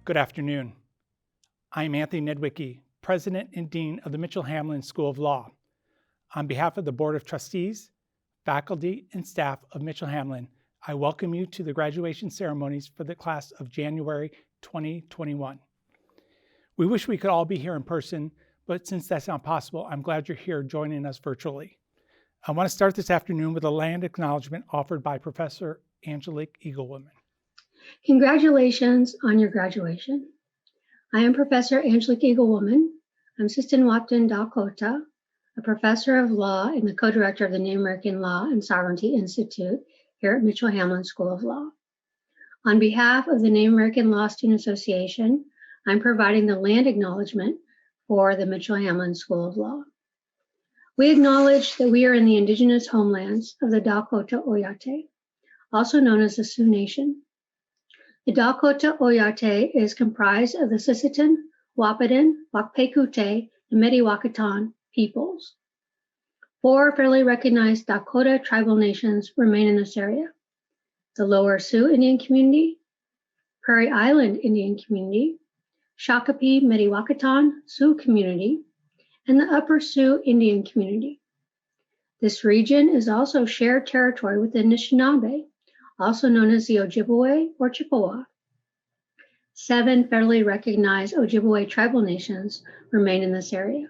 Good afternoon. I'm Anthony Nedwicki, President and Dean of the Mitchell-Hamline School of Law. On behalf of the Board of Trustees, faculty, and staff of Mitchell-Hamline, I welcome you to the graduation ceremonies for the class of January 2021. We wish we could all be here in person, but since that's not possible, I'm glad you're here joining us virtually. I want to start this afternoon with a land acknowledgement offered by Professor Angelique Eaglewoman. Congratulations on your graduation. I am Professor Angelique Eaglewoman. I'm Assistant Wapton Dakota, a professor of law and the co-director of the Native American Law and Sovereignty Institute here at Mitchell-Hamline School of Law. On behalf of the Native American Law Student Association, I'm providing the land acknowledgement for the Mitchell-Hamline School of Law. We acknowledge that we are in the indigenous homelands of the Dakota Oyate, also known as the Sioux Nation. The Dakota Oyate is comprised of the Sisseton, Wahpeton, Wakpekute, and Medi-Wakatan peoples. 4 federally recognized Dakota tribal nations remain in this area: the Lower Sioux Indian Community, Prairie Island Indian Community, Shakopee Medi-Wakatan Sioux Community, and the Upper Sioux Indian Community. This region is also shared territory with the Anishinaabe, also known as the Ojibwe or Chippewa. 7 federally recognized Ojibwe tribal nations remain in this area: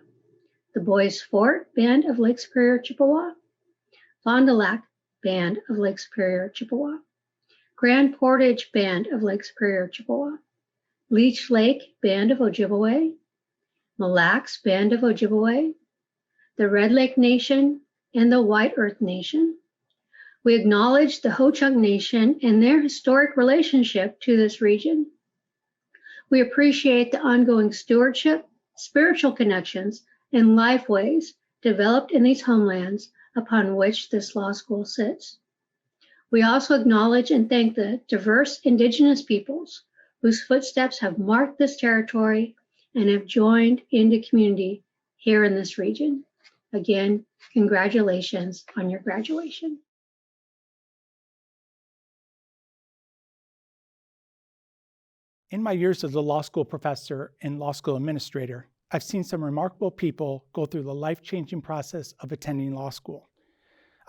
the Boys Fort Band of Lake Superior, Chippewa, Fond du Lac Band of Lake Superior, Chippewa, Grand Portage Band of Lake Superior, Chippewa, Leech Lake Band of Ojibwe, Mille Lacs Band of Ojibwe, the Red Lake Nation, and the White Earth Nation. We acknowledge the Ho-Chunk Nation and their historic relationship to this region. We appreciate the ongoing stewardship, spiritual connections, and lifeways developed in these homelands upon which this law school sits. We also acknowledge and thank the diverse indigenous peoples whose footsteps have marked this territory and have joined into community here in this region. Again, congratulations on your graduation. In my years as a law school professor and law school administrator, I've seen some remarkable people go through the life-changing process of attending law school.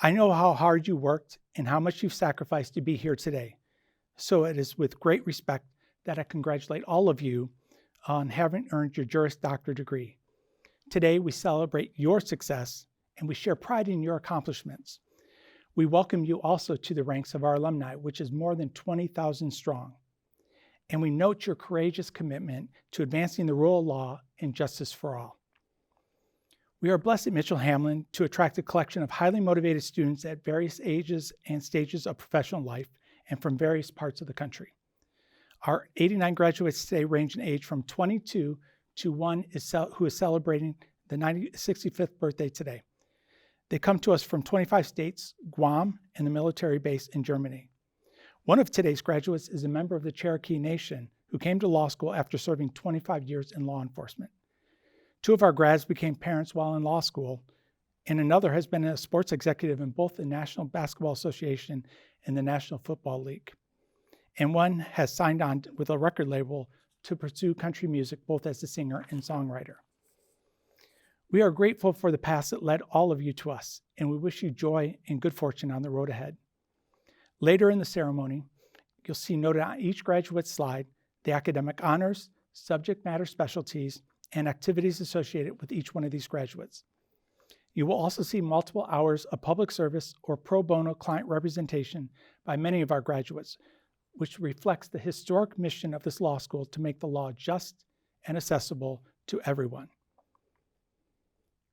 I know how hard you worked and how much you've sacrificed to be here today. So it is with great respect that I congratulate all of you on having earned your Juris Doctor degree. Today, we celebrate your success and we share pride in your accomplishments. We welcome you also to the ranks of our alumni, which is more than 20,000 strong. And we note your courageous commitment to advancing the rule of law and justice for all. We are blessed at Mitchell-Hamline to attract a collection of highly motivated students at various ages and stages of professional life and from various parts of the country. Our 89 graduates today range in age from 22 to one who is celebrating the 65th birthday today. They come to us from 25 states, Guam, and the military base in Germany. One of today's graduates is a member of the Cherokee Nation who came to law school after serving 25 years in law enforcement. Two of our grads became parents while in law school, and another has been a sports executive in both the National Basketball Association and the National Football League. And one has signed on with a record label to pursue country music, both as a singer and songwriter. We are grateful for the path that led all of you to us, and we wish you joy and good fortune on the road ahead. Later in the ceremony, you'll see noted on each graduate slide the academic honors, subject matter specialties, and activities associated with each one of these graduates. You will also see multiple hours of public service or pro bono client representation by many of our graduates, which reflects the historic mission of this law school to make the law just and accessible to everyone.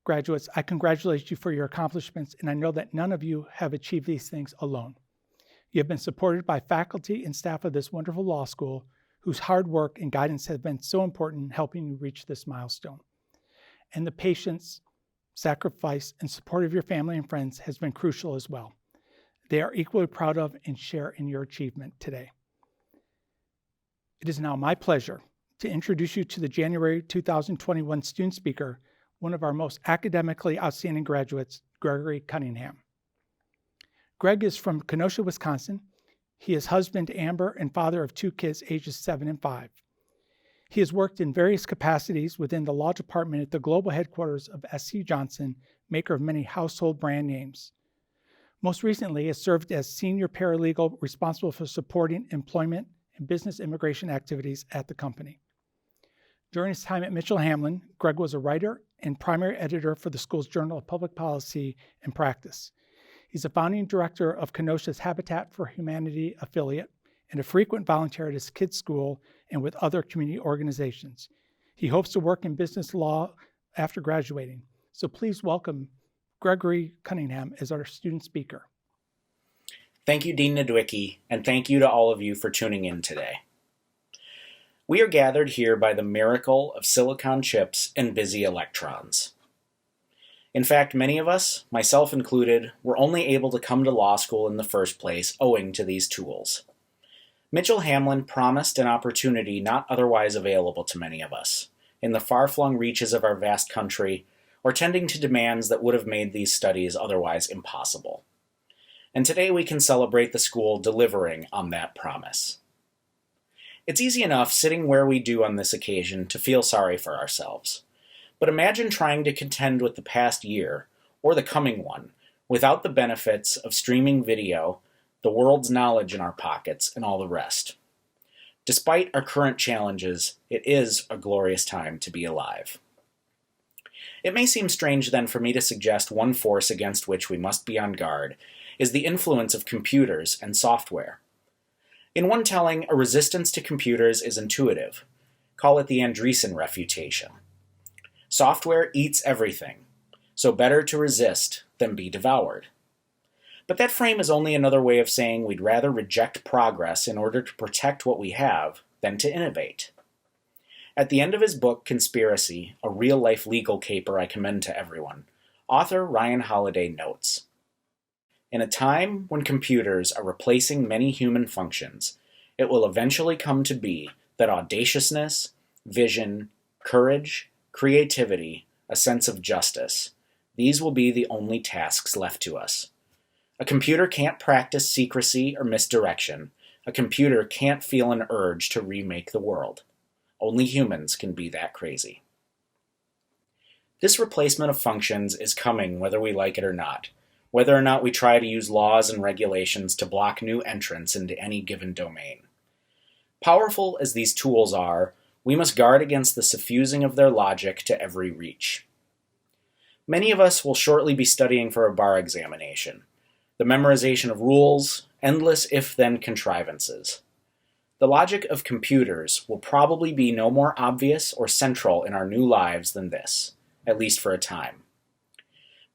Graduates, I congratulate you for your accomplishments, and I know that none of you have achieved these things alone. You have been supported by faculty and staff of this wonderful law school, whose hard work and guidance have been so important in helping you reach this milestone. And the patience, sacrifice, and support of your family and friends has been crucial as well. They are equally proud of and share in your achievement today. It is now my pleasure to introduce you to the January 2021 student speaker, one of our most academically outstanding graduates, Gregory Cunningham. Greg is from Kenosha, Wisconsin. He is husband to Amber and father of two kids ages 7 and 5. He has worked in various capacities within the law department at the global headquarters of S.C. Johnson, maker of many household brand names. Most recently, he has served as senior paralegal responsible for supporting employment and business immigration activities at the company. During his time at Mitchell Hamline, Greg was a writer and primary editor for the school's Journal of Public Policy and Practice. He's a founding director of Kenosha's Habitat for Humanity affiliate and a frequent volunteer at his kids' school and with other community organizations. He hopes to work in business law after graduating. So please welcome Gregory Cunningham as our student speaker. Thank you, Dean Nowicki, and thank you to all of you for tuning in today. We are gathered here by the miracle of silicon chips and busy electrons. In fact, many of us, myself included, were only able to come to law school in the first place owing to these tools. Mitchell Hamline promised an opportunity not otherwise available to many of us, in the far-flung reaches of our vast country, or tending to demands that would have made these studies otherwise impossible. And today we can celebrate the school delivering on that promise. It's easy enough sitting where we do on this occasion to feel sorry for ourselves. But imagine trying to contend with the past year, or the coming one, without the benefits of streaming video, the world's knowledge in our pockets, and all the rest. Despite our current challenges, it is a glorious time to be alive. It may seem strange then for me to suggest one force against which we must be on guard is the influence of computers and software. In one telling, a resistance to computers is intuitive. Call it the Andreessen refutation. Software eats everything, so better to resist than be devoured. But that frame is only another way of saying we'd rather reject progress in order to protect what we have than to innovate. At the end of his book, Conspiracy, a real-life legal caper I commend to everyone, author Ryan Holiday notes, "In a time when computers are replacing many human functions, it will eventually come to be that audaciousness, vision, courage, creativity, a sense of justice, these will be the only tasks left to us. A computer can't practice secrecy or misdirection. A computer can't feel an urge to remake the world. Only humans can be that crazy." This replacement of functions is coming whether we like it or not, whether or not we try to use laws and regulations to block new entrants into any given domain. Powerful as these tools are, we must guard against the suffusing of their logic to every reach. Many of us will shortly be studying for a bar examination, the memorization of rules, endless if-then contrivances. The logic of computers will probably be no more obvious or central in our new lives than this, at least for a time.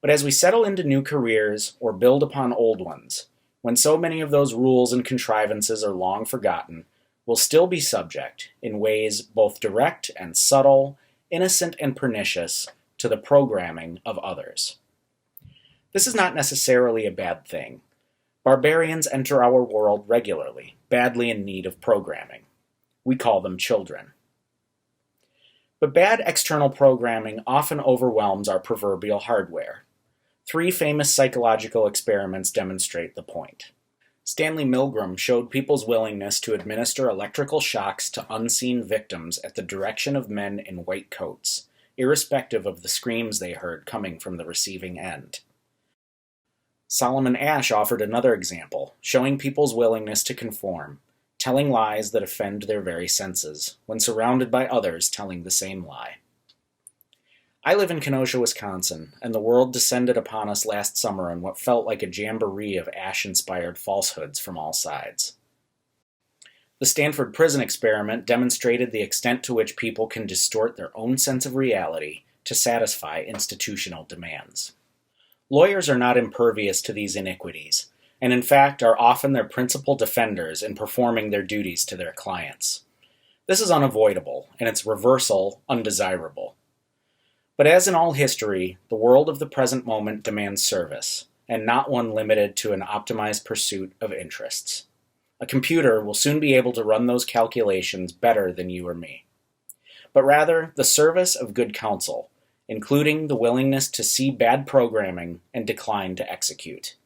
But as we settle into new careers or build upon old ones, when so many of those rules and contrivances are long forgotten, we'll still be subject, in ways both direct and subtle, innocent and pernicious, to the programming of others. This is not necessarily a bad thing. Barbarians enter our world regularly, badly in need of programming. We call them children. But bad external programming often overwhelms our proverbial hardware. 3 famous psychological experiments demonstrate the point. Stanley Milgram showed people's willingness to administer electrical shocks to unseen victims at the direction of men in white coats, irrespective of the screams they heard coming from the receiving end. Solomon Asch offered another example, showing people's willingness to conform, telling lies that offend their very senses, when surrounded by others telling the same lie. I live in Kenosha, Wisconsin, and the world descended upon us last summer in what felt like a jamboree of Asch-inspired falsehoods from all sides. The Stanford Prison Experiment demonstrated the extent to which people can distort their own sense of reality to satisfy institutional demands. Lawyers are not impervious to these iniquities, and in fact are often their principal defenders in performing their duties to their clients. This is unavoidable, and its reversal undesirable. But as in all history, the world of the present moment demands service, and not one limited to an optimized pursuit of interests. A computer will soon be able to run those calculations better than you or me. But rather, the service of good counsel, including the willingness to see bad programming and decline to execute.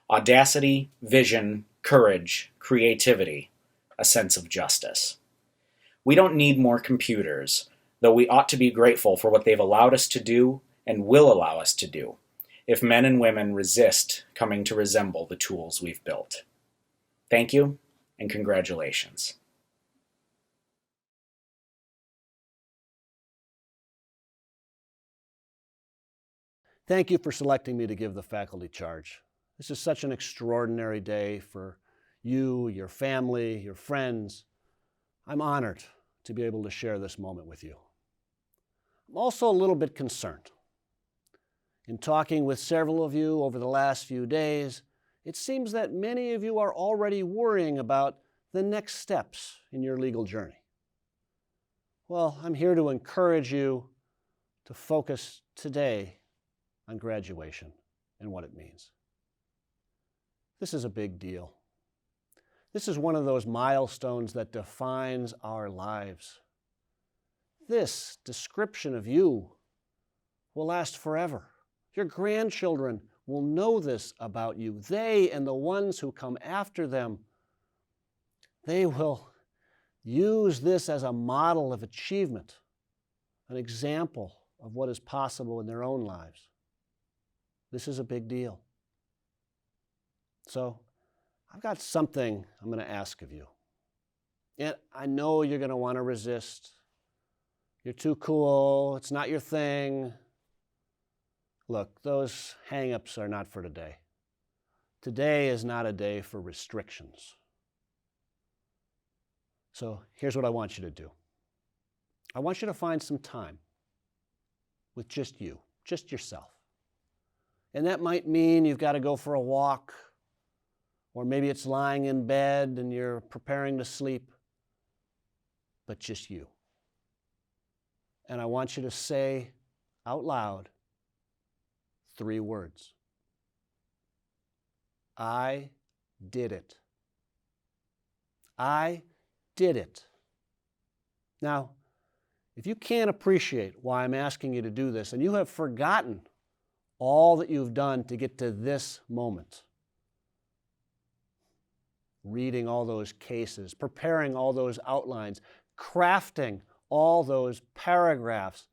Audacity, vision, courage, creativity, a sense of justice. We don't need more computers, though we ought to be grateful for what they've allowed us to do and will allow us to do, if men and women resist coming to resemble the tools we've built. Thank you, and congratulations. Thank you for selecting me to give the faculty charge. This is such an extraordinary day for you, your family, your friends. I'm honored to be able to share this moment with you. I'm also a little bit concerned. In talking with several of you over the last few days, it seems that many of you are already worrying about the next steps in your legal journey. Well, I'm here to encourage you to focus today on graduation and what it means. This is a big deal. This is one of those milestones that defines our lives. This description of you will last forever. Your grandchildren will know this about you. They and the ones who come after them, they will use this as a model of achievement, an example of what is possible in their own lives. This is a big deal. So, I've got something I'm going to ask of you. And I know you're going to want to resist. You're too cool. It's not your thing. Look, those hang-ups are not for today. Today is not a day for restrictions. So here's what I want you to do. I want you to find some time with just you, just yourself. And that might mean you've got to go for a walk, or maybe it's lying in bed and you're preparing to sleep, but just you. And I want you to say out loud 3 words. I did it. I did it. Now, if you can't appreciate why I'm asking you to do this, and you have forgotten all that you've done to get to this moment, reading all those cases, preparing all those outlines, crafting all those paragraphs,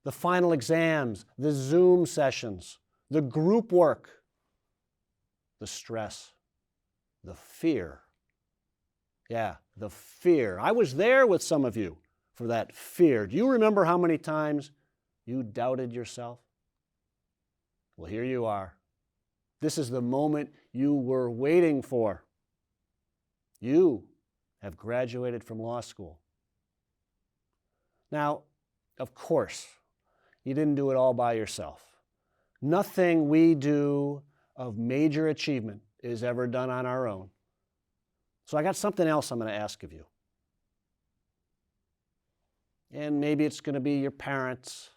the final exams, the Zoom sessions, the group work, the stress, the fear. Yeah, the fear. I was there with some of you for that fear. Do you remember how many times you doubted yourself? Well, here you are. This is the moment you were waiting for. You have graduated from law school. Now, of course, you didn't do it all by yourself. Nothing we do of major achievement is ever done on our own. So I got something else I'm going to ask of you. And maybe it's going to be your parents.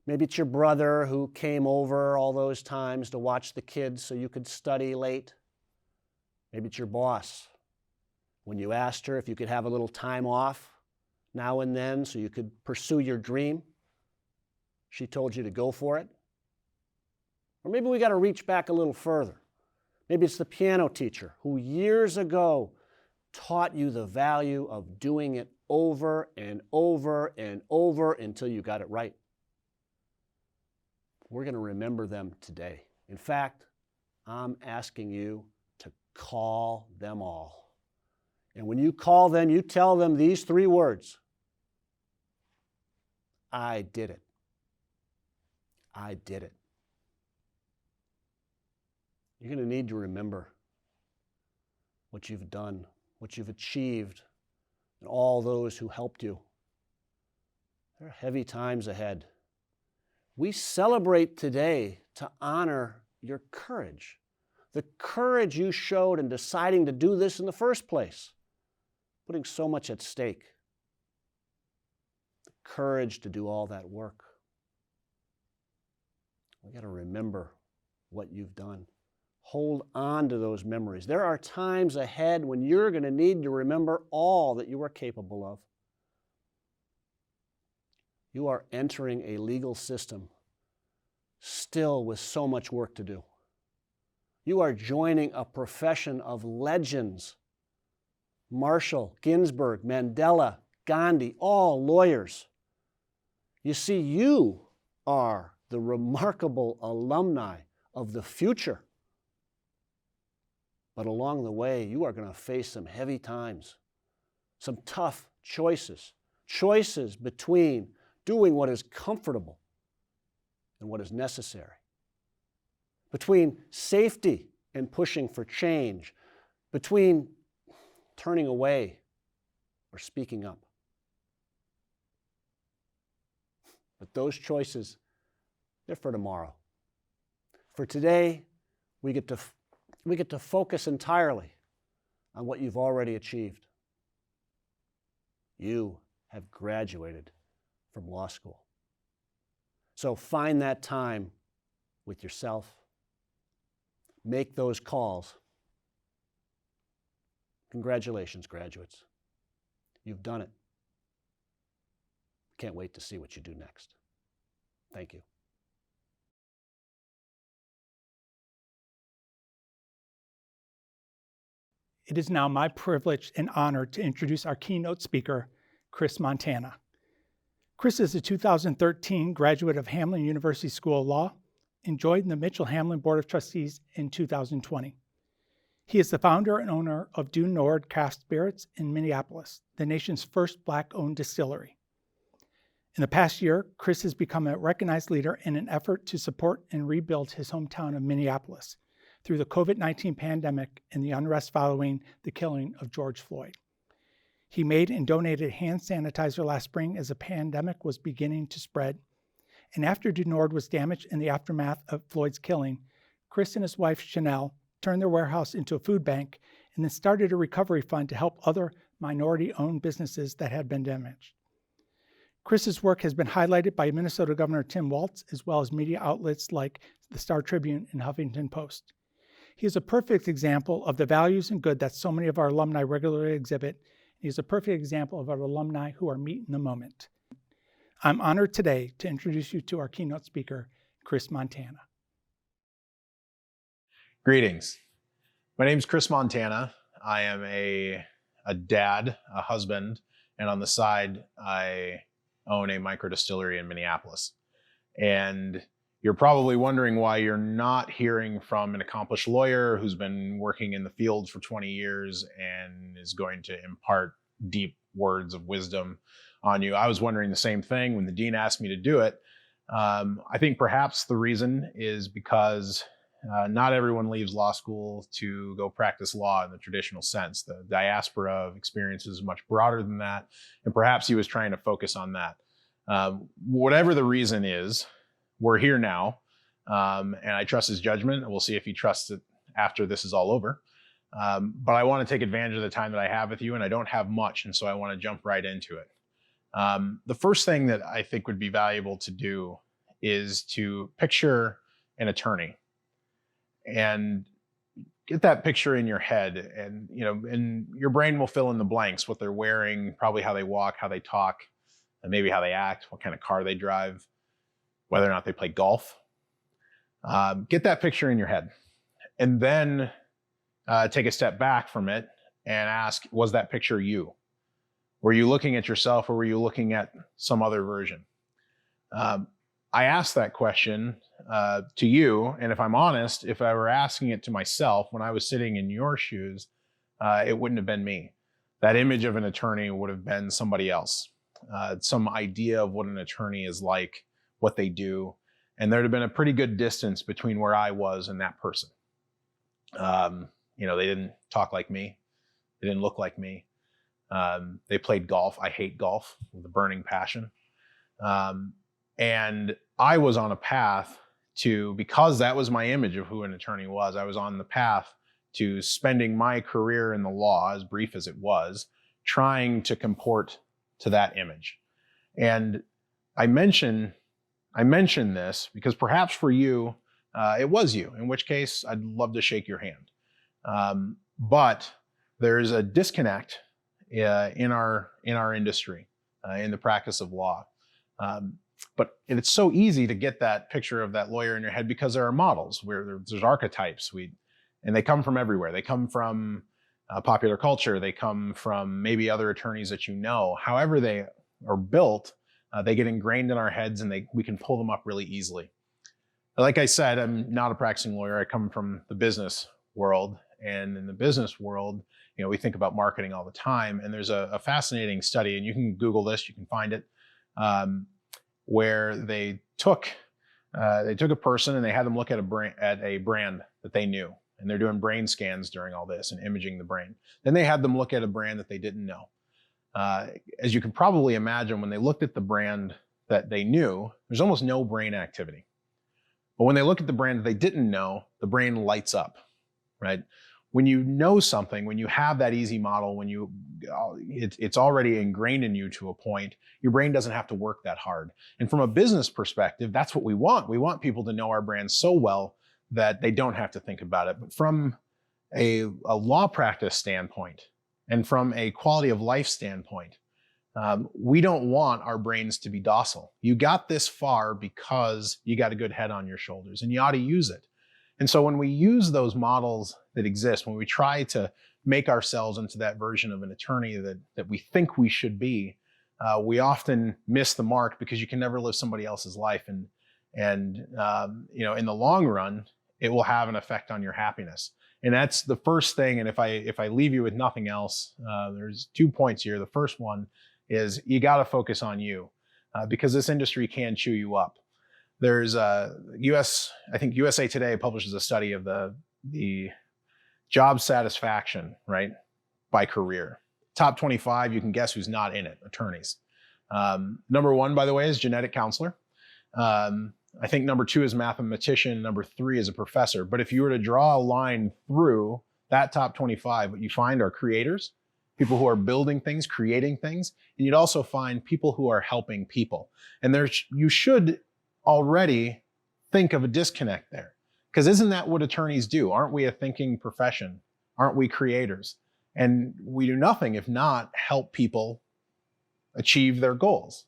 Maybe it's your brother who came over all those times to watch the kids so you could study late. Maybe it's your boss when you asked her if you could have a little time off now and then so you could pursue your dream. She told you to go for it. Or maybe we got to reach back a little further. Maybe it's the piano teacher who years ago taught you the value of doing it over and over and over until you got it right. We're going to remember them today. In fact, I'm asking you to call them all. And when you call them, you tell them these 3 words. I did it. I did it. You're going to need to remember what you've done, what you've achieved, and all those who helped you. There are heavy times ahead. We celebrate today to honor your courage, the courage you showed in deciding to do this in the first place, putting so much at stake, the courage to do all that work. We got to remember what you've done. Hold on to those memories. There are times ahead when you're going to need to remember all that you are capable of. You are entering a legal system still with so much work to do. You are joining a profession of legends. Marshall, Ginsburg, Mandela, Gandhi, all lawyers. You see, you are the remarkable alumni of the future. But along the way, you are going to face some heavy times, some tough choices between doing what is comfortable and what is necessary, between safety and pushing for change, between turning away or speaking up. But those choices, they're for tomorrow. For today, we get to focus entirely on what you've already achieved. You have graduated from law school. So find that time with yourself. Make those calls. Congratulations, graduates. You've done it. Can't wait to see what you do next. Thank you. It is now my privilege and honor to introduce our keynote speaker, Chris Montana. Chris is a 2013 graduate of Hamline University School of Law and joined the Mitchell-Hamline Board of Trustees in 2020. He is the founder and owner of Du Nord Craft Spirits in Minneapolis, the nation's first Black-owned distillery. In the past year, Chris has become a recognized leader in an effort to support and rebuild his hometown of Minneapolis through the COVID-19 pandemic and the unrest following the killing of George Floyd. He made and donated hand sanitizer last spring as the pandemic was beginning to spread. And after Du Nord was damaged in the aftermath of Floyd's killing, Chris and his wife, Chanel, turned their warehouse into a food bank and then started a recovery fund to help other minority-owned businesses that had been damaged. Chris's work has been highlighted by Minnesota Governor Tim Walz, as well as media outlets like the Star Tribune and Huffington Post. He is a perfect example of the values and good that so many of our alumni regularly exhibit. He is a perfect example of our alumni who are meeting the moment. I'm honored today to introduce you to our keynote speaker, Chris Montana. Greetings. My name is Chris Montana. I am a dad, a husband, and on the side, I own a micro distillery in Minneapolis. And you're probably wondering why you're not hearing from an accomplished lawyer who's been working in the field for 20 years and is going to impart deep words of wisdom on you. I was wondering the same thing when the dean asked me to do it. I think perhaps the reason is because not everyone leaves law school to go practice law in the traditional sense. The diaspora of experience is much broader than that, and perhaps he was trying to focus on that. Whatever the reason is, we're here now, and I trust his judgment, and we'll see if he trusts it after this is all over. But I want to take advantage of the time that I have with you, and I don't have much, and so I want to jump right into it. The first thing that I think would be valuable to do is to picture an attorney and get that picture in your head, and and your brain will fill in the blanks: what they're wearing, probably how they walk, how they talk, and maybe how they act, what kind of car they drive, whether or not they play golf. Get that picture in your head, and then take a step back from it and ask, was that picture you? Were you looking at yourself, or were you looking at some other version? I asked that question to you, and if I'm honest, if I were asking it to myself when I was sitting in your shoes, it wouldn't have been me. That image of an attorney would have been somebody else. Some idea of what an attorney is like, what they do, and there'd have been a pretty good distance between where I was and that person. They didn't talk like me. They didn't look like me. They played golf. I hate golf with a burning passion. And I was on a path to, because that was my image of who an attorney was, I was on the path to spending my career in the law, as brief as it was, trying to comport to that image. And I mention this because perhaps for you, it was you, in which case I'd love to shake your hand. But there's a disconnect in our industry, in the practice of law. But it's so easy to get that picture of that lawyer in your head because there are models, where there's archetypes, and they come from everywhere. They come from popular culture. They come from maybe other attorneys that you know. However they are built, they get ingrained in our heads, and we can pull them up really easily. Like I said, I'm not a practicing lawyer. I come from the business world, and in the business world, we think about marketing all the time. And there's a fascinating study, and you can Google this, you can find it, where they took a person and they had them look at a brand that they knew, and they're doing brain scans during all this and imaging the brain. Then they had them look at a brand that they didn't know. As you can probably imagine, when they looked at the brand that they knew, there's almost no brain activity. But when they look at the brand that they didn't know, the brain lights up, right? When you know something, when you have that easy model, it's already ingrained in you to a point, your brain doesn't have to work that hard. And from a business perspective, that's what we want. We want people to know our brand so well that they don't have to think about it. But from a law practice standpoint, and from a quality of life standpoint, we don't want our brains to be docile. You got this far because you got a good head on your shoulders, and you ought to use it. And so when we use those models that exist, when we try to make ourselves into that version of an attorney that we think we should be, we often miss the mark, because you can never live somebody else's life. And in the long run, it will have an effect on your happiness. And that's the first thing. And if I leave you with nothing else, there's 2 points here. The first one is you got to focus on you, because this industry can chew you up. There's I think USA Today publishes a study of the job satisfaction, right, by career. Top 25, you can guess who's not in it: attorneys. Number 1, by the way, is genetic counselor. I think number 2 is mathematician. Number 3 is a professor. But if you were to draw a line through that top 25, what you find are creators, people who are building things, creating things, and you'd also find people who are helping people. And you should already think of a disconnect there, because isn't that what attorneys do? Aren't we a thinking profession? Aren't we creators? And we do nothing if not help people achieve their goals.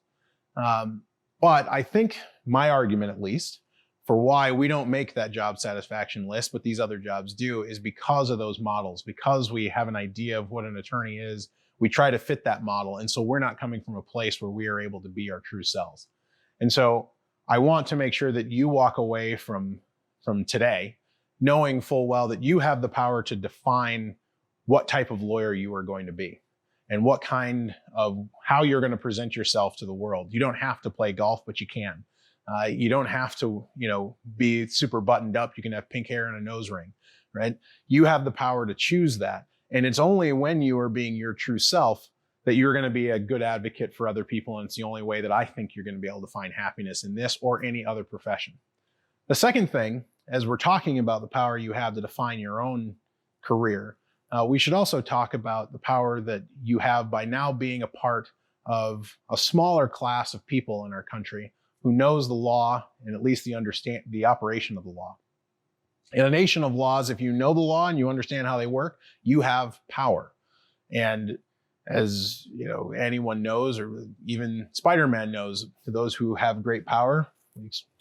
But I think my argument, at least, for why we don't make that job satisfaction list, but these other jobs do, is because of those models. Because we have an idea of what an attorney is, we try to fit that model. And so we're not coming from a place where we are able to be our true selves. And so I want to make sure that you walk away from today knowing full well that you have the power to define what type of lawyer you are going to be, and what kind of, how you're going to present yourself to the world. You don't have to play golf, but you can. You don't have to, be super buttoned up. You can have pink hair and a nose ring, right? You have the power to choose that. And it's only when you are being your true self that you're going to be a good advocate for other people. And it's the only way that I think you're going to be able to find happiness in this or any other profession. The second thing, as we're talking about the power you have to define your own career, we should also talk about the power that you have by now being a part of a smaller class of people in our country who knows the law and at least the operation of the law. In a nation of laws, if you know the law and you understand how they work, you have power. And as you know, anyone knows, or even Spider-Man knows, to those who have great power,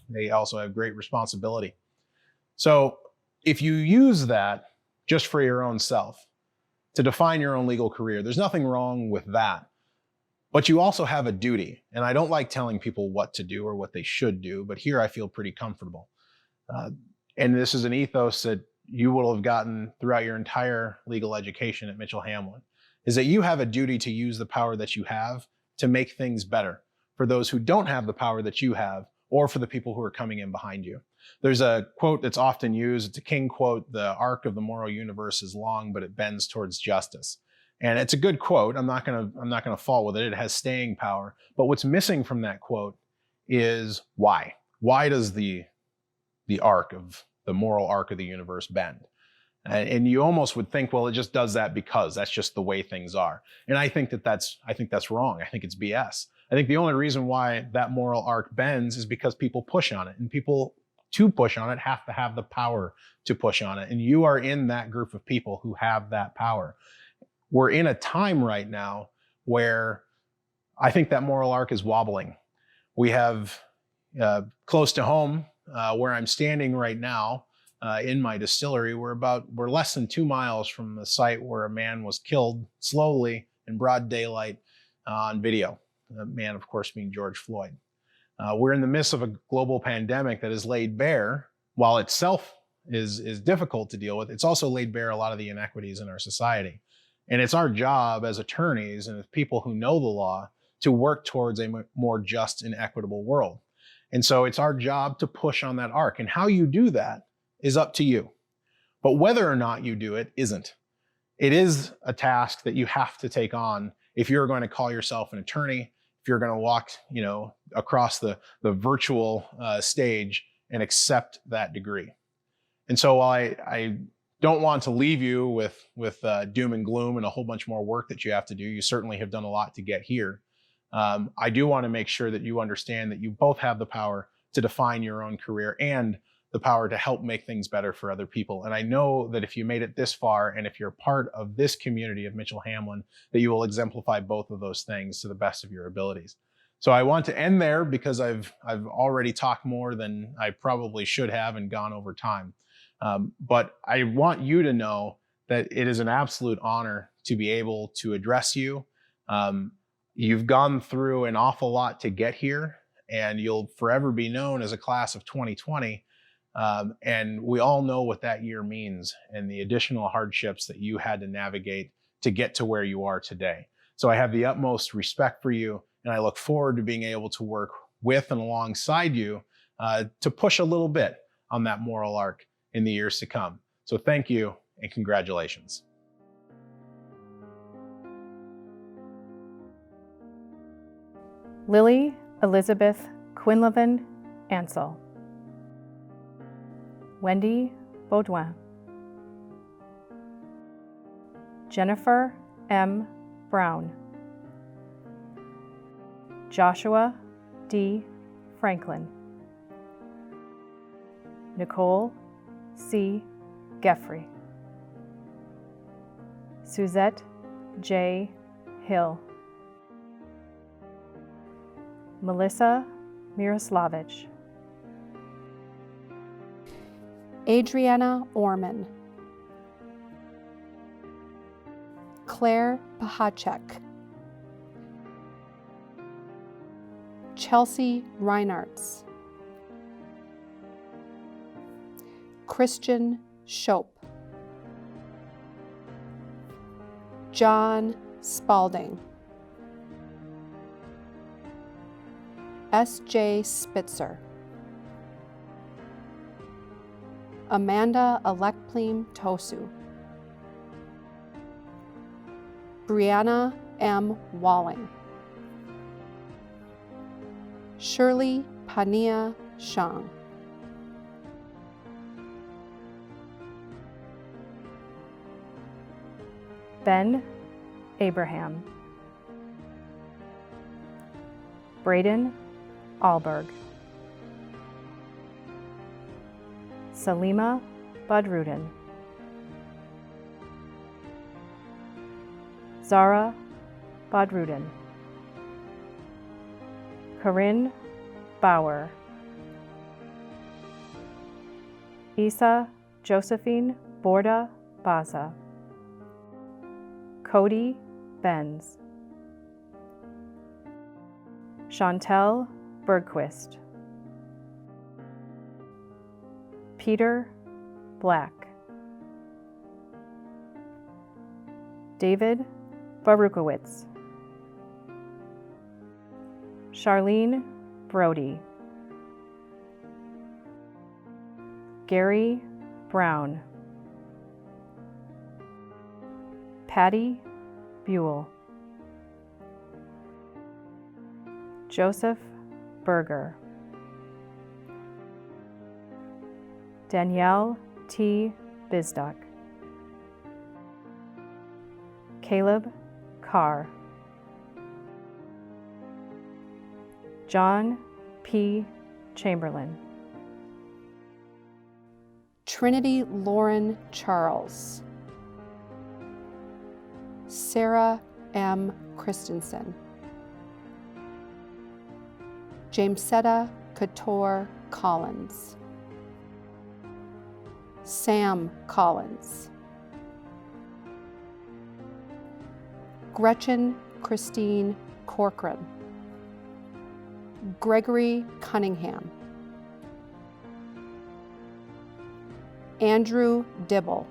they also have great responsibility. So if you use that just for your own self, to define your own legal career, there's nothing wrong with that. But you also have a duty. And I don't like telling people what to do or what they should do, but here I feel pretty comfortable. And this is an ethos that you will have gotten throughout your entire legal education at Mitchell Hamline, is that you have a duty to use the power that you have to make things better for those who don't have the power that you have, or for the people who are coming in behind you. There's a quote that's often used. It's a King quote: "The arc of the moral universe is long, but it bends towards justice." And it's a good quote. I'm not gonna fault with it. It has staying power. But what's missing from that quote is why. Why does the moral arc of the universe bend? And you almost would think, well, it just does that because that's just the way things are. And I think that's wrong. I think it's BS. I think the only reason why that moral arc bends is because people push on it, and people to push on it have to have the power to push on it. And you are in that group of people who have that power. We're in a time right now where I think that moral arc is wobbling. We have close to home, where I'm standing right now, in my distillery, we're less than 2 miles from the site where a man was killed slowly in broad daylight on video. The man, of course, being George Floyd. We're in the midst of a global pandemic that has laid bare, while itself is difficult to deal with, it's also laid bare a lot of the inequities in our society. And it's our job as attorneys and as people who know the law to work towards a more just and equitable world. And so it's our job to push on that arc. And how you do that is up to you. But whether or not you do it isn't. It is a task that you have to take on if you're going to call yourself an attorney, if you're going to walk, across the virtual stage and accept that degree. And so while I don't want to leave you with doom and gloom and a whole bunch more work that you have to do, you certainly have done a lot to get here. I do want to make sure that you understand that you both have the power to define your own career and the power to help make things better for other people. And I know that if you made it this far, and if you're part of this community of Mitchell Hamline, that you will exemplify both of those things to the best of your abilities. So I want to end there because I've already talked more than I probably should have and gone over time. But I want you to know that it is an absolute honor to be able to address you. You've gone through an awful lot to get here, and you'll forever be known as a class of 2020. And we all know what that year means and the additional hardships that you had to navigate to get to where you are today. So I have the utmost respect for you, and I look forward to being able to work with and alongside you to push a little bit on that moral arc in the years to come. So thank you and congratulations. Lily Elizabeth Quinlivan Ansell. Wendy Baudouin. Jennifer M. Brown. Joshua D. Franklin. Nicole C. Geffrey. Suzette J. Hill. Melissa Miroslavich. Adriana Orman. Claire Pahacek. Chelsea Reinartz. Christian Shope. John Spalding. S.J. Spitzer. Amanda Alekplim Tosu. Brianna M. Walling. Shirley Pania Shang. Ben Abraham. Braden Alberg. Salima Badruddin, Zara Badruddin, Corinne Bauer, Isa Josephine Borda Baza, Cody Benz, Chantel Bergquist, Peter Black, David Barukowitz, Charlene Brody, Gary Brown, Patty Buell, Joseph Berger, Danielle T. Bisduck, Caleb Carr, John P. Chamberlain, Trinity Lauren Charles, Sarah M. Christensen, Jamesetta Couture Collins, Sam Collins, Gretchen Christine Corcoran, Gregory Cunningham, Andrew Dibble,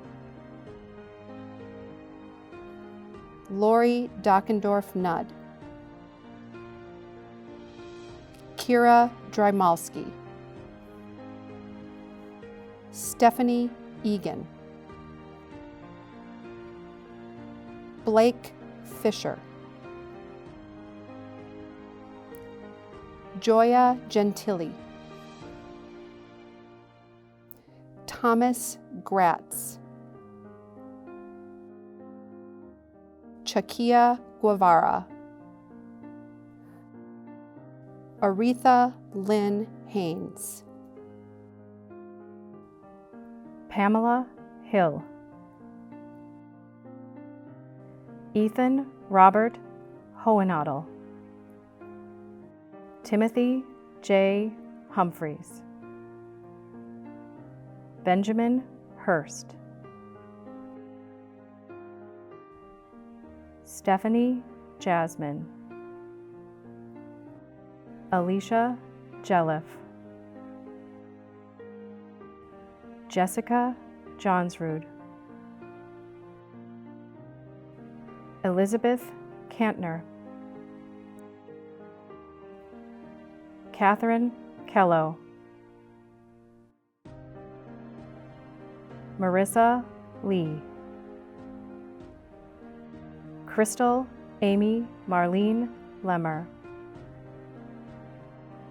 Lori Dockendorf Nudd, Kira Drymalski, Stephanie Egan, Blake Fisher, Joya Gentili, Thomas Gratz, Chakia Guevara, Aretha Lynn Haynes, Pamela Hill, Ethan Robert Hohenadel, Timothy J. Humphreys, Benjamin Hurst, Stephanie Jasmine, Alicia Jelliff, Jessica Johnsrud, Elizabeth Kantner, Catherine Kello, Marissa Lee, Crystal Amy Marlene Lemmer,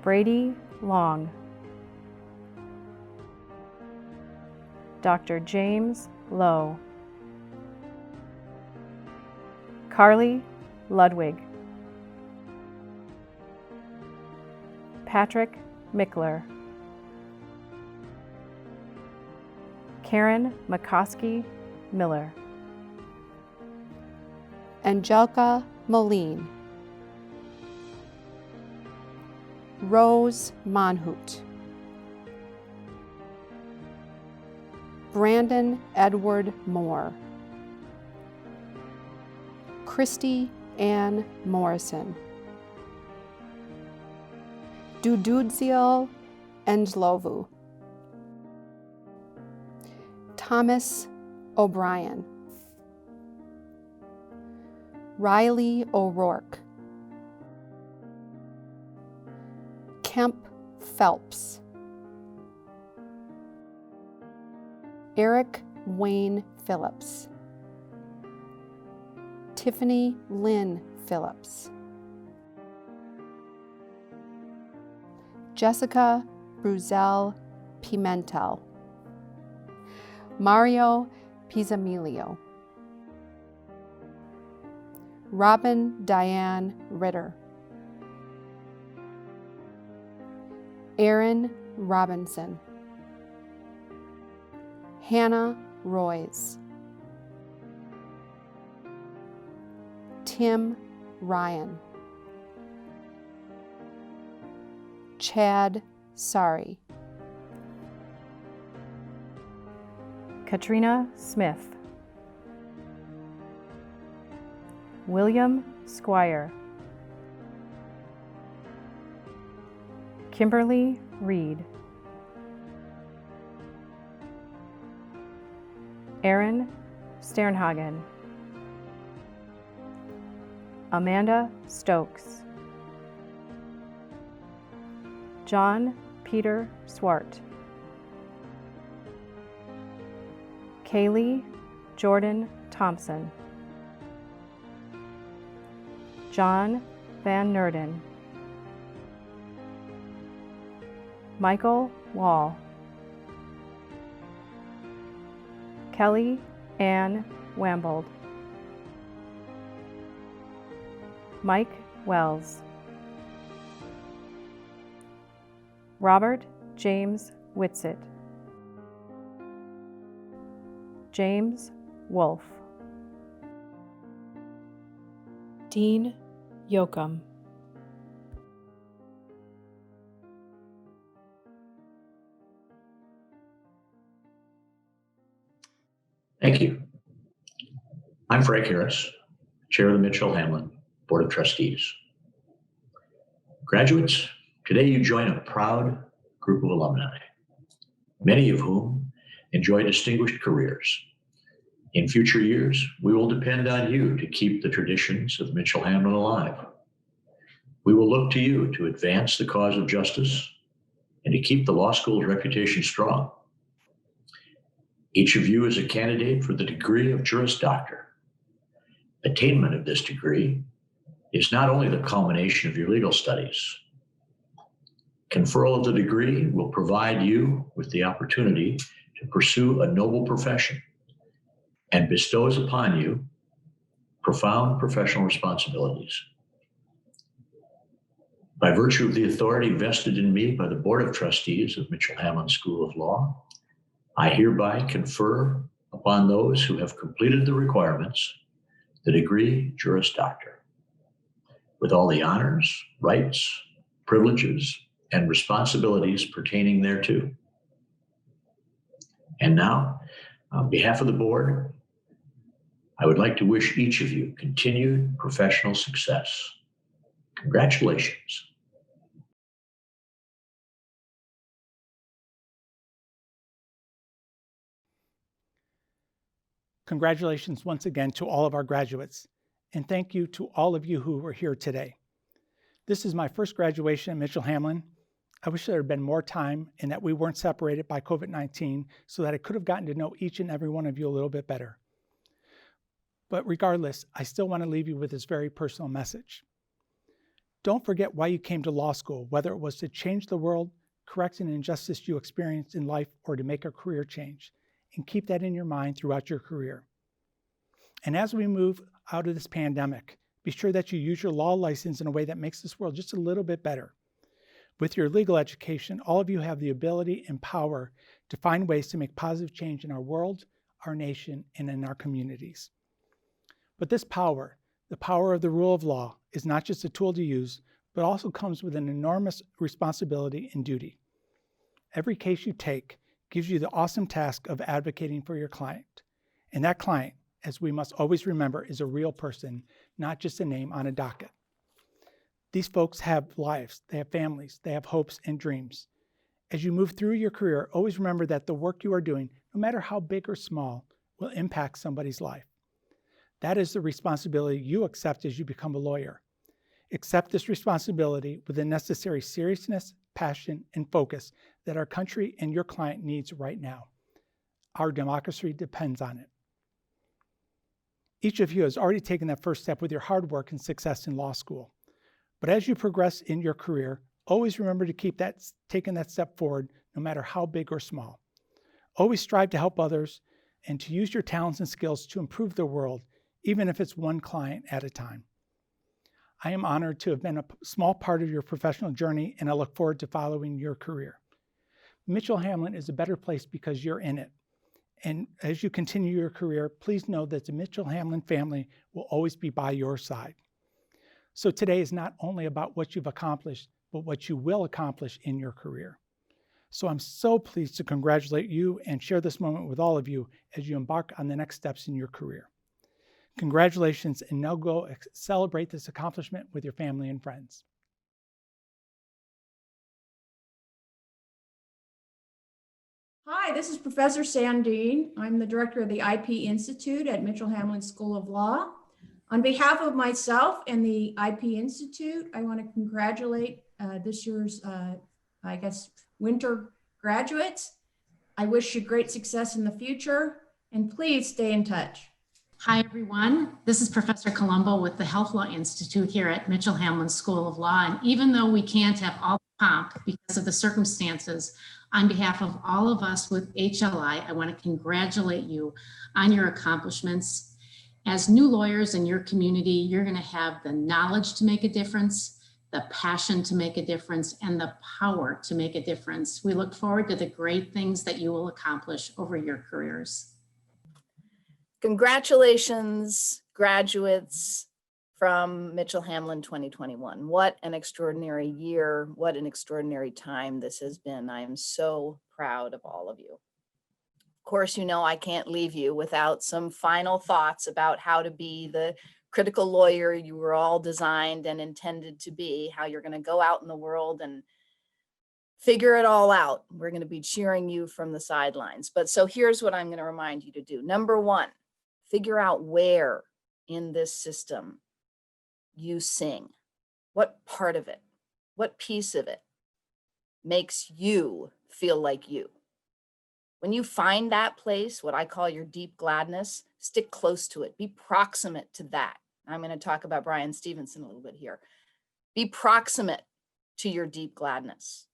Brady Long, Dr. James Lowe, Carly Ludwig, Patrick Mickler, Karen McCoskey Miller, Angelica Moline, Rose Monhout, Brandon Edward Moore, Christy Ann Morrison, Dududziel Endlovu, Thomas O'Brien, Riley O'Rourke, Kemp Phelps, Eric Wayne Phillips, Tiffany Lynn Phillips, Jessica Bruzel Pimentel, Mario Pizzamilio, Robin Diane Ritter, Aaron Robinson, Hannah Royce, Tim Ryan, Chad Sari, Katrina Smith, William Squire, Kimberly Reed, Aaron Sternhagen, Amanda Stokes, John Peter Swart, Kaylee Jordan Thompson, John Van Nerden, Michael Wall, Kelly Ann Wambold, Mike Wells, Robert James Whitsitt, James Wolfe, Dean Yoakum, Thank you. I'm Frank Harris, Chair of the Mitchell Hamline Board of Trustees. Graduates, today you join a proud group of alumni, many of whom enjoy distinguished careers. In future years, we will depend on you to keep the traditions of Mitchell Hamline alive. We will look to you to advance the cause of justice and to keep the law school's reputation strong. Each of you is a candidate for the degree of Juris Doctor. Attainment of this degree is not only the culmination of your legal studies. Conferral of the degree will provide you with the opportunity to pursue a noble profession and bestows upon you profound professional responsibilities. By virtue of the authority vested in me by the Board of Trustees of Mitchell Hamline School of Law, I hereby confer upon those who have completed the requirements the degree Juris Doctor, with all the honors, rights, privileges, and responsibilities pertaining thereto. And now, on behalf of the board, I would like to wish each of you continued professional success. Congratulations. Congratulations once again to all of our graduates, and thank you to all of you who were here today. This is my first graduation at Mitchell Hamline. I wish there had been more time and that we weren't separated by COVID-19 so that I could have gotten to know each and every one of you a little bit better. But regardless, I still want to leave you with this very personal message. Don't forget why you came to law school, whether it was to change the world, correct an injustice you experienced in life, or to make a career change. And keep that in your mind throughout your career. And as we move out of this pandemic, be sure that you use your law license in a way that makes this world just a little bit better. With your legal education, all of you have the ability and power to find ways to make positive change in our world, our nation, and in our communities. But this power, the power of the rule of law, is not just a tool to use, but also comes with an enormous responsibility and duty. Every case you take gives you the awesome task of advocating for your client. And that client, as we must always remember, is a real person, not just a name on a docket. These folks have lives, they have families, they have hopes and dreams. As you move through your career, always remember that the work you are doing, no matter how big or small, will impact somebody's life. That is the responsibility you accept as you become a lawyer. Accept this responsibility with the necessary seriousness, passion, and focus that our country and your client needs right now. Our democracy depends on it. Each of you has already taken that first step with your hard work and success in law school. But as you progress in your career, always remember to keep taking that step forward, no matter how big or small. Always strive to help others and to use your talents and skills to improve the world, even if it's one client at a time. I am honored to have been a small part of your professional journey, and I look forward to following your career. Mitchell Hamline is a better place because you're in it. And as you continue your career, please know that the Mitchell Hamline family will always be by your side. So today is not only about what you've accomplished, but what you will accomplish in your career. So I'm so pleased to congratulate you and share this moment with all of you as you embark on the next steps in your career. Congratulations, and now go celebrate this accomplishment with your family and friends. Hi, this is Professor Sandine. I'm the director of the IP Institute at Mitchell Hamline School of Law. On behalf of myself and the IP Institute, I want to congratulate this year's, winter graduates. I wish you great success in the future, and please stay in touch. Hi, everyone. This is Professor Colombo with the Health Law Institute here at Mitchell Hamline School of Law. And even though we can't have all the pomp because of the circumstances, on behalf of all of us with HLI, I want to congratulate you on your accomplishments. As new lawyers in your community, you're going to have the knowledge to make a difference, the passion to make a difference, and the power to make a difference. We look forward to the great things that you will accomplish over your careers. Congratulations, graduates from Mitchell Hamline 2021. What an extraordinary year. What an extraordinary time this has been. I am so proud of all of you. Of course, you know I can't leave you without some final thoughts about how to be the critical lawyer you were all designed and intended to be, how you're going to go out in the world and figure it all out. We're going to be cheering you from the sidelines. But so here's what I'm going to remind you to do. Number one, figure out where in this system you sing. What part of it, what piece of it makes you feel like you? When you find that place, what I call your deep gladness, stick close to it. Be proximate to that. I'm going to talk about Brian Stevenson a little bit here. Be proximate to your deep gladness.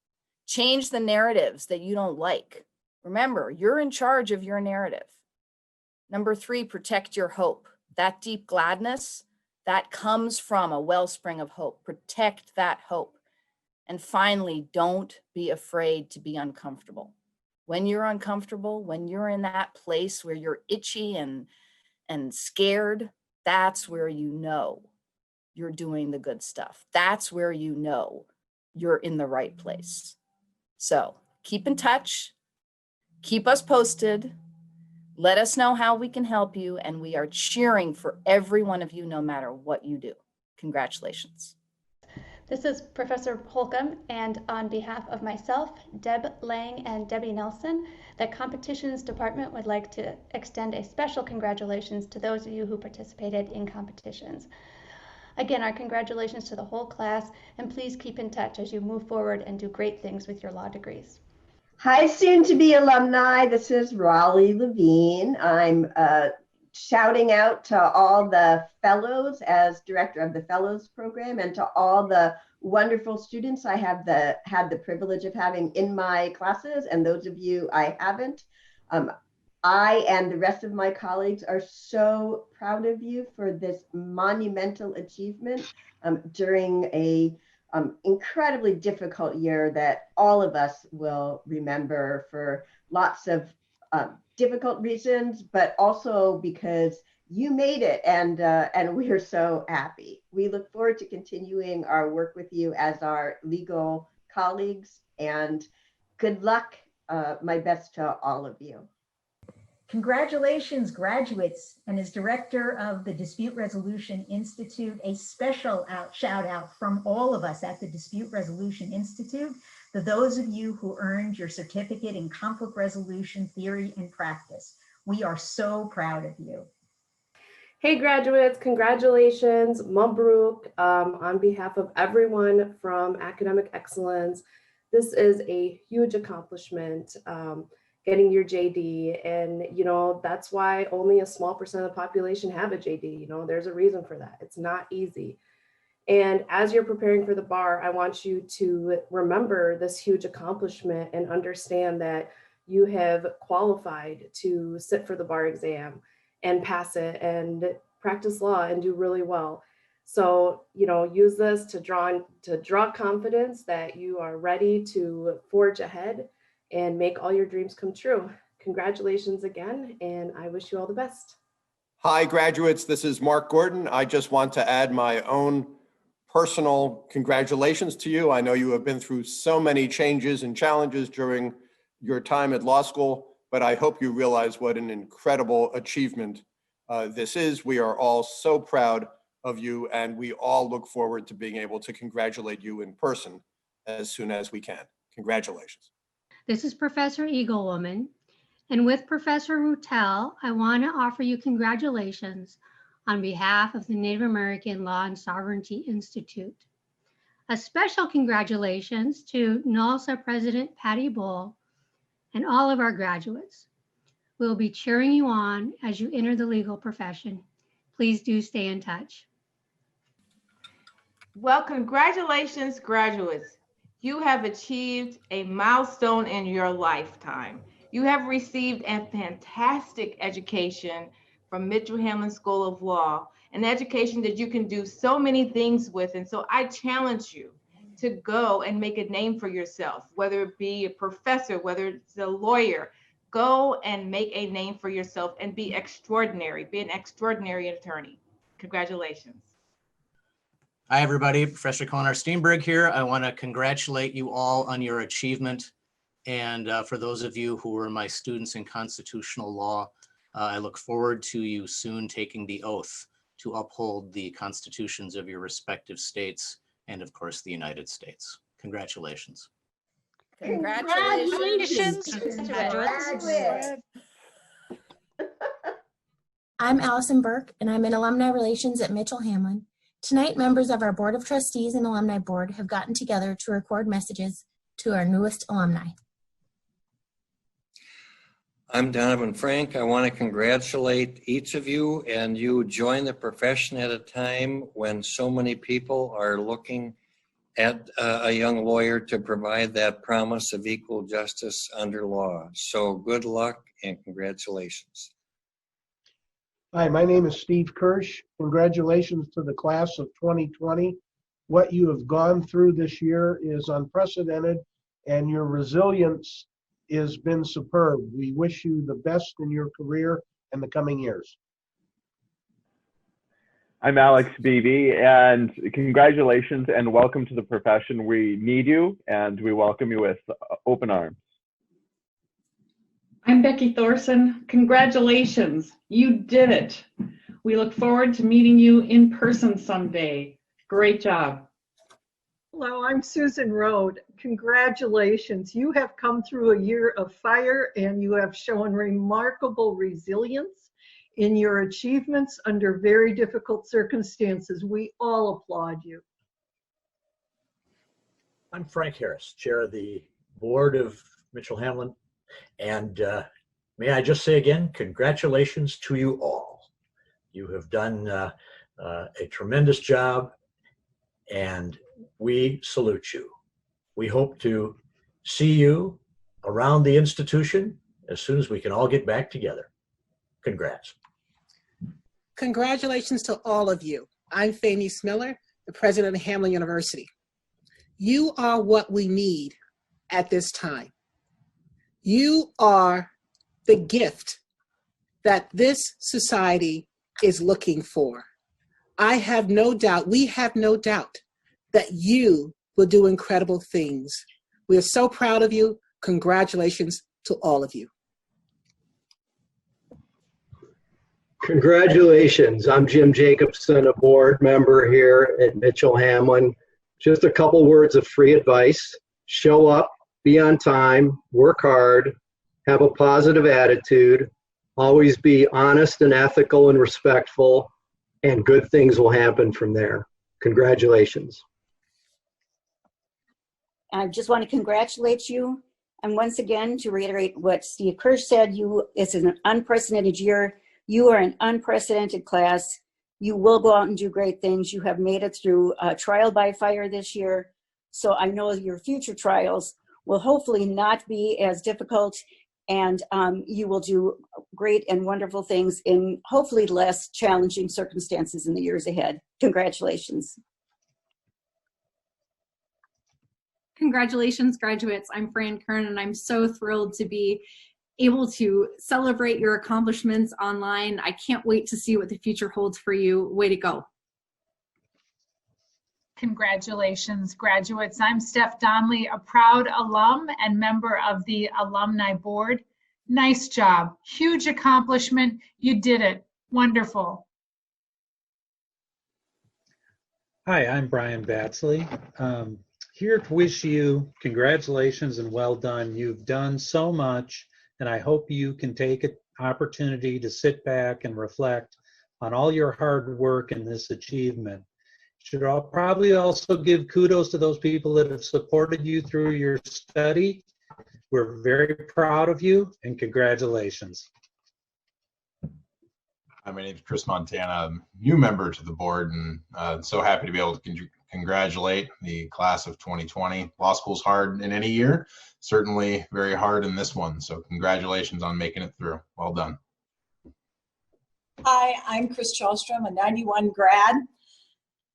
Change the narratives that you don't like. Remember, you're in charge of your narrative. Number three, protect your hope. That deep gladness, that comes from a wellspring of hope. Protect that hope. And finally, don't be afraid to be uncomfortable. When you're uncomfortable, when you're in that place where you're itchy and scared, that's where you know you're doing the good stuff. That's where you know you're in the right place. So keep in touch, keep us posted, let us know how we can help you, and we are cheering for every one of you no matter what you do. Congratulations. This is Professor Holcomb, and on behalf of myself, Deb Lang, and Debbie Nelson, the Competitions Department would like to extend a special congratulations to those of you who participated in competitions. Again, our congratulations to the whole class, and please keep in touch as you move forward and do great things with your law degrees. Hi, soon-to-be alumni. This is Raleigh Levine. I'm shouting out to all the fellows as director of the fellows program, and to all the wonderful students I have had the privilege of having in my classes, and those of you I haven't. I and the rest of my colleagues are so proud of you for this monumental achievement during a incredibly difficult year that all of us will remember for lots of difficult reasons, but also because you made it, and we're so happy. We look forward to continuing our work with you as our legal colleagues, and good luck. My best to all of you. Congratulations, graduates, and as director of the Dispute Resolution Institute, a special shout out from all of us at the Dispute Resolution Institute to those of you who earned your certificate in conflict resolution theory and practice. We are so proud of you. Hey graduates, congratulations, Mabruk. On behalf of everyone from Academic Excellence, this is a huge accomplishment. Getting your JD, and that's why only a small percent of the population have a JD. There's a reason for that. It's not easy. And as you're preparing for the bar, I want you to remember this huge accomplishment and understand that you have qualified to sit for the bar exam and pass it and practice law and do really well. So, use this to draw confidence that you are ready to forge ahead and make all your dreams come true. congratulations again, and I wish you all the best. Hi, graduates. This is Mark Gordon. I just want to add my own personal congratulations to you. I know you have been through so many changes and challenges during your time at law school, but I hope you realize what an incredible achievement this is. We are all so proud of you, and we all look forward to being able to congratulate you in person as soon as we can. Congratulations. This is Professor Eaglewoman. And with Professor Rutel, I want to offer you congratulations on behalf of the Native American Law and Sovereignty Institute. A special congratulations to NALSA President Patty Bull and all of our graduates. We'll be cheering you on as you enter the legal profession. Please do stay in touch. Well, congratulations, graduates. You have achieved a milestone in your lifetime. You have received a fantastic education from Mitchell Hamline School of Law, an education that you can do so many things with. And so I challenge you to go and make a name for yourself, whether it be a professor, whether it's a lawyer. Go and make a name for yourself and be extraordinary, be an extraordinary attorney. Congratulations. Hi, everybody. Professor Connor Steenberg here. I want to congratulate you all on your achievement. And for those of you who are my students in constitutional law, I look forward to you soon taking the oath to uphold the constitutions of your respective states and, of course, the United States. Congratulations. Congratulations. I'm Allison Burke, and I'm in Alumni Relations at Mitchell Hamline. Tonight, members of our Board of Trustees and Alumni Board have gotten together to record messages to our newest alumni. I'm Donovan Frank. I want to congratulate each of you, and you join the profession at a time when so many people are looking at a young lawyer to provide that promise of equal justice under law. So good luck and congratulations. Hi, my name is Steve Kirsch. Congratulations to the class of 2020. What you have gone through this year is unprecedented, and your resilience has been superb. We wish you the best in your career in the coming years. I'm Alex Beebe, and congratulations and welcome to the profession. We need you, and we welcome you with open arms. I'm Becky Thorson. Congratulations, you did it. We look forward to meeting you in person someday. Great job. Hello, I'm Susan Rode. Congratulations. You have come through a year of fire and you have shown remarkable resilience in your achievements under very difficult circumstances. We all applaud you. I'm Frank Harris, Chair of the Board of Mitchell Hamline. And may I just say again, congratulations to you all. You have done a tremendous job, and we salute you. We hope to see you around the institution as soon as we can all get back together. Congrats. Congratulations to all of you. I'm Fanny Smiller, the president of Hamline University. You are what we need at this time. You are the gift that this society is looking for. I have no doubt, we have no doubt that you will do incredible things. We are so proud of you. Congratulations to all of you. Congratulations. I'm Jim Jacobson, a board member here at Mitchell Hamline. Just a couple words of free advice. Show up, be on time, work hard, have a positive attitude, always be honest and ethical and respectful, and good things will happen from there. Congratulations. I just want to congratulate you. And once again, to reiterate what Steve Kirsch said, it's an unprecedented year. You are an unprecedented class. You will go out and do great things. You have made it through trial by fire this year. So I know your future trials will hopefully not be as difficult, and you will do great and wonderful things in hopefully less challenging circumstances in the years ahead. Congratulations. Congratulations, graduates. I'm Fran Kern, and I'm so thrilled to be able to celebrate your accomplishments online. I can't wait to see what the future holds for you. Way to go. Congratulations, graduates. I'm Steph Donnelly, a proud alum and member of the Alumni Board. Nice job. Huge accomplishment. You did it. Wonderful. Hi, I'm Brian Batsley. Here to wish you congratulations and well done. You've done so much, and I hope you can take an opportunity to sit back and reflect on all your hard work in this achievement. Should probably also give kudos to those people that have supported you through your study. We're very proud of you, and congratulations. Hi, my name is Chris Montana. I'm a new member to the board, and so happy to be able to congratulate the class of 2020. Law school's hard in any year, certainly very hard in this one. So congratulations on making it through. Well done. Hi, I'm Chris Chalstrom, a 91 grad.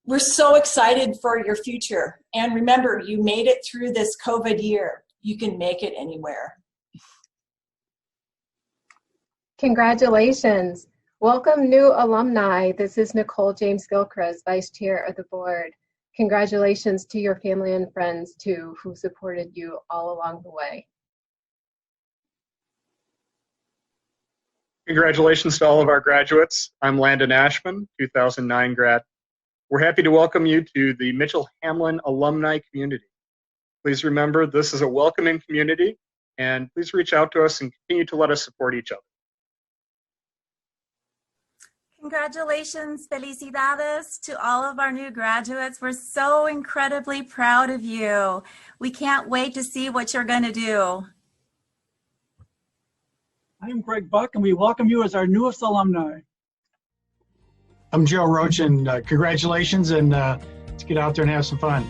We're so excited for your future. And remember, you made it through this COVID year. You can make it anywhere. Congratulations. Welcome, new alumni. This is Nicole James Gilchrist, Vice Chair of the Board. Congratulations to your family and friends, too, who supported you all along the way. Congratulations to all of our graduates. I'm Landon Ashman, 2009 grad. We're happy to welcome you to the Mitchell Hamline alumni community. Please remember, this is a welcoming community, and please reach out to us and continue to let us support each other. Congratulations, felicidades to all of our new graduates. We're so incredibly proud of you. We can't wait to see what you're going to do. I'm Greg Buck, and we welcome you as our newest alumni. I'm Joe Roach, and congratulations, and let's get out there and have some fun.